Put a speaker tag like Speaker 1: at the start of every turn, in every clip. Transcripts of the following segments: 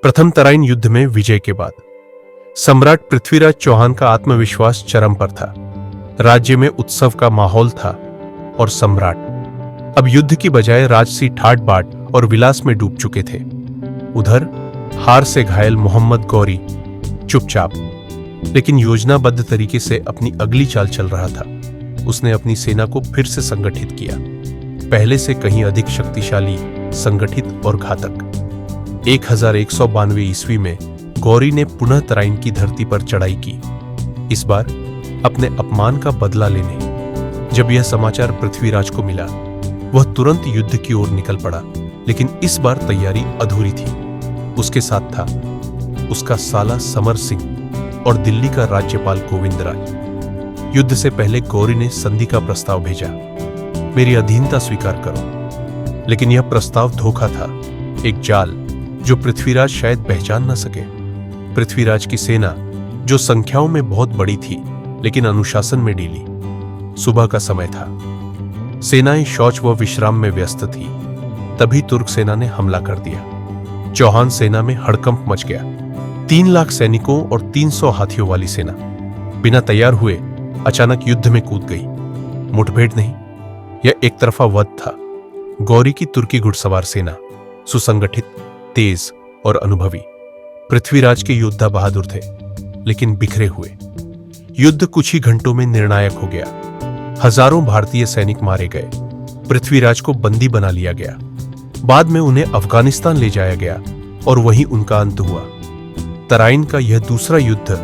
Speaker 1: प्रथम तराइन युद्ध में विजय के बाद सम्राट पृथ्वीराज चौहान का आत्मविश्वास चरम पर था। राज्य में उत्सव का माहौल था और सम्राट अब युद्ध की बजाय राजसी ठाट बाट और विलास में डूब चुके थे। उधर हार से घायल मोहम्मद गौरी चुपचाप लेकिन योजनाबद्ध तरीके से अपनी अगली चाल चल रहा था। उसने अपनी सेना को फिर से संगठित किया, पहले से कहीं अधिक शक्तिशाली, संगठित और घातक। 1192 ईस्वी में गौरी ने पुनः तराइन की धरती पर चढ़ाई की, इस बार अपने अपमान का बदला लेने। जब यह समाचार पृथ्वीराज को मिला, वह तुरंत युद्ध की ओर निकल पड़ा, लेकिन इस बार तैयारी अधूरी थी। उसके साथ था उसका साला समर सिंह और दिल्ली का राज्यपाल गोविंदराज। युद्ध से पहले गौरी ने संधि का प्रस्ताव भेजा, मेरी अधीनता स्वीकार करो। लेकिन यह प्रस्ताव धोखा था, एक जाल जो पृथ्वीराज शायद पहचान न सके। पृथ्वीराज की सेना, जो संख्याओं में बहुत बड़ी थी लेकिन अनुशासन में ढीली। सुबह का समय था, सेनाएं शौच व विश्राम में व्यस्त थी। तभी तुर्क सेना ने हमला कर दिया। चौहान सेना में हड़कंप मच गया। 3 लाख सैनिकों और 300 हाथियों वाली सेना बिना तैयार हुए अचानक युद्ध में कूद गई। मुठभेड़ नहीं, यह एक तरफा वध था। गौरी की तुर्की घुड़सवार सेना सुसंगठित, तेज और अनुभवी। पृथ्वीराज के योद्धा बहादुर थे लेकिन बिखरे हुए। युद्ध कुछ ही घंटों में निर्णायक हो गया। हजारों भारतीय सैनिक मारे गए। पृथ्वीराज को बंदी बना लिया गया। बाद में उन्हें अफगानिस्तान ले जाया गया और वहीं उनका अंत हुआ। तराइन का यह दूसरा युद्ध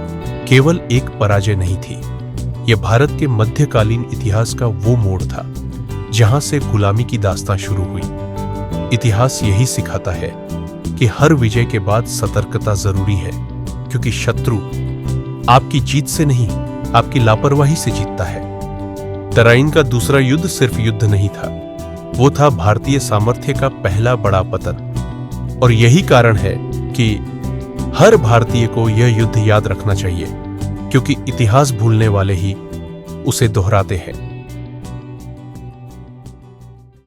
Speaker 1: केवल एक पराजय नहीं थी, यह भारत के मध्यकालीन इतिहास का वो मोड़ था जहां से गुलामी की दास्तां शुरू हुई। इतिहास यही सिखाता है कि हर विजय के बाद सतर्कता जरूरी है, क्योंकि शत्रु आपकी जीत से नहीं, आपकी लापरवाही से जीतता है। तराइन का दूसरा युद्ध सिर्फ युद्ध नहीं था, वो था भारतीय सामर्थ्य का पहला बड़ा पतन। और यही कारण है कि हर भारतीय को यह युद्ध याद रखना चाहिए, क्योंकि इतिहास भूलने वाले ही उसे दोहराते हैं।